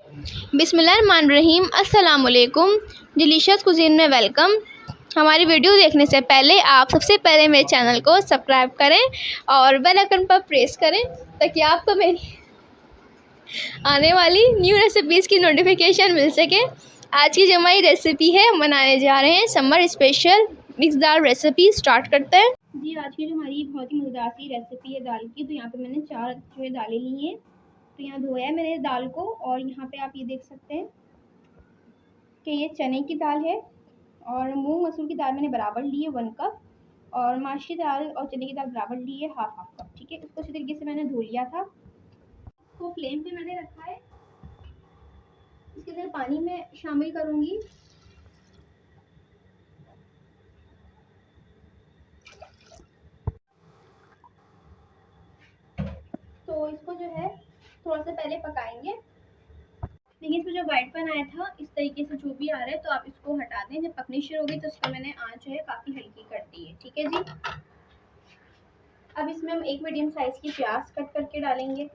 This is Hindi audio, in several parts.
बिस्मिल्लाहिर्रहमानिर्रहीम। अस्सलाम वालेकुम। डिलीशियस कुज़ीन में वेलकम। हमारी वीडियो देखने से पहले आप सबसे पहले मेरे चैनल को सब्सक्राइब करें और बेल आइकन पर प्रेस करें ताकि आपको मेरी आने वाली न्यू रेसिपीज़ की नोटिफिकेशन मिल सके। आज की जो हमारी रेसिपी है, हम बनाने जा रहे हैं समर स्पेशल मिक्स दाल रेसिपी। स्टार्ट करते हैं जी। आज की जो हमारी बहुत ही मज़ेदार सी रेसिपी है दाल की, तो यहाँ पे मैंने 4 जो है दालें ली हैं। तो यहाँ धोया है मैंने दाल को, और यहाँ पे आप ये देख सकते हैं कि ये चने की दाल है, और मूंग मसूर की दाल मैंने बराबर ली है 1 कप, और माश की दाल और चने की दाल बराबर ली है हाफ कप। ठीक है, इसको अच्छी तरीके से मैंने धो लिया था। इसको फ्लेम पे मैंने रखा है। इसके अंदर पानी में शामिल करूँगी। तो इसको जो है थोड़ा सा पहले पकाएंगे। देखिए, इसमें जो वाइटपन आया था इस तरीके से जो भी आ रहा है, तो आप इसको हटा दें। जब पकनी शुरू होगी तो इसको मैंने आंच जो है काफ़ी हल्की कर दी है। ठीक है जी। अब इसमें हम 1 मीडियम साइज़ की प्याज कट करके डालेंगे,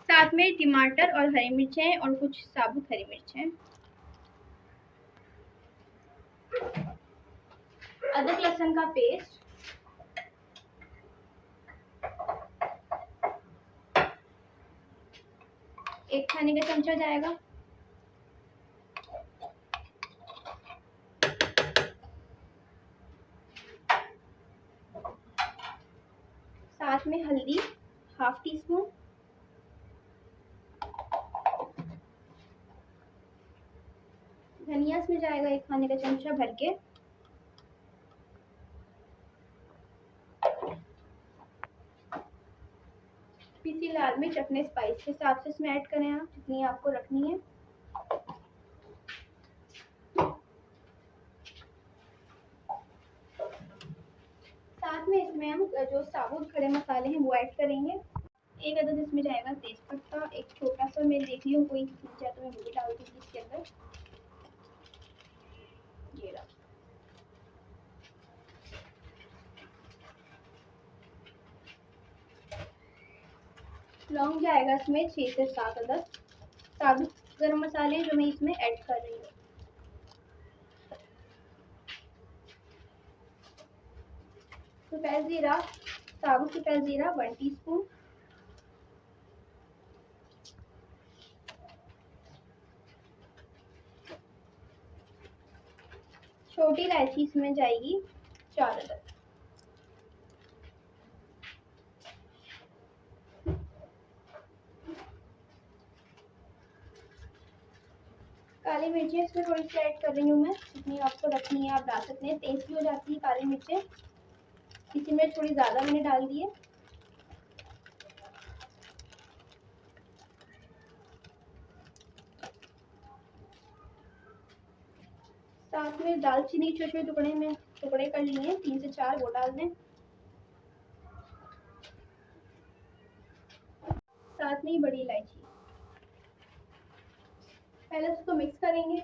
साथ में टमाटर और हरी मिर्चें और कुछ साबुत हरी मिर्चें, अदरक लहसुन का पेस्ट, एक खाने का चमचा जाएगा, साथ में हल्दी हाफ टी स्पून, धनिया इसमें जाएगा 1 खाने का चमचा भर के, पीसी लाल मिर्च अपने स्पाइस के हिसाब से इसमें ऐड करें आप, जितनी आपको रखनी है। साथ में इसमें हम जो साबुत खड़े मसाले हैं वो ऐड करेंगे। 1 अदद इसमें जाएगा तेजपत्ता, एक छोटा सा मैं देख ली हूँ कोई चाहे तो मैं वो भी डाल दूँगी इसके अंदर। ये रहा। लौंग जाएगा इसमें 6 से 7 अदद। साबुत गरम मसाले जो मैं इसमें ऐड कर रही हूँ। सफ़ेद ज़ीरा, साबुत सफ़ेद ज़ीरा 1 टीस्पून, छोटी इलायची इसमें जाएगी 4 अदद, काली मिर्चें इसमें थोड़ी सी ऐड कर रही हूँ मैं, जितनी आपको रखनी है आप डाल सकते हैं। तेज भी हो जाती है काली मिर्चें, इसी में थोड़ी ज़्यादा मैंने डाल दी है। साथ में दालचीनी के छोटे छोटे टुकड़े कर लिए हैं, 3 से 4 वो डाल दें। साथ में ही बड़ी इलायची। पहले उसको मिक्स करेंगे।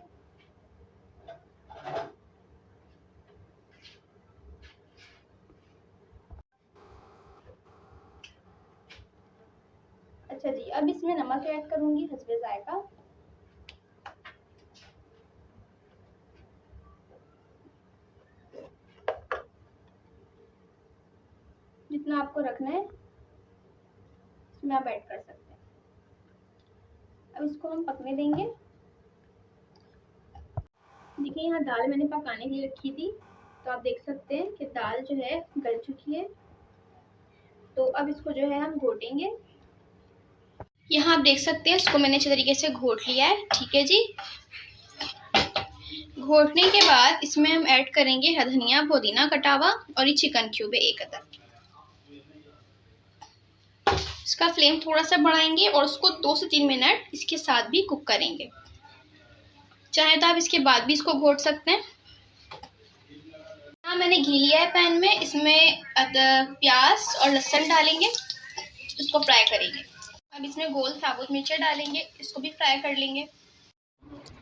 अच्छा जी, अब इसमें नमक ऐड करूंगी हस्बे जायका। जितना आपको रखना है इसमें आप ऐड कर सकते हैं। अब इसको हम पकने देंगे। देखिए, यहाँ दाल मैंने पकाने के लिए रखी थी, तो आप देख सकते हैं कि दाल जो है गल चुकी है। तो अब इसको जो है हम घोटेंगे। यहाँ आप देख सकते हैं इसको मैंने अच्छे तरीके से घोट लिया है। ठीक है जी। घोटने के बाद इसमें हम ऐड करेंगे धनिया पुदीना कटा हुआ, और ये चिकन क्यूब है 1 अदद। इसका फ्लेम थोड़ा सा बढ़ाएंगे और उसको 2 से 3 मिनट इसके साथ भी कुक करेंगे। चाहे तो आप इसके बाद भी इसको घोट सकते हैं। यहाँ मैंने घी लिया है पैन में, इसमें प्याज और लहसुन डालेंगे, इसको फ्राई करेंगे। अब इसमें गोल साबुत मिर्च डालेंगे, इसको भी फ्राई कर लेंगे।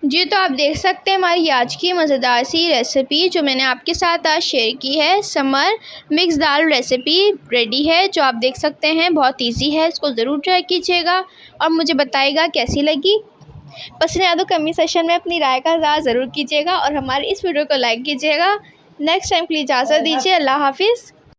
जी, तो आप देख सकते हैं हमारी आज की मज़ेदार सी रेसिपी जो मैंने आपके साथ आज शेयर की है। समर मिक्स दाल रेसिपी रेडी है, जो आप देख सकते हैं बहुत इजी है। इसको ज़रूर ट्राई कीजिएगा और मुझे बताइएगा कैसी लगी। पसंद आया तो कमेंट सेक्शन में अपनी राय का इज़हार ज़रूर कीजिएगा और हमारी इस वीडियो को लाइक कीजिएगा। नेक्स्ट टाइम के लिए इजाज़त दीजिए। अल्लाह हाफ़िज़।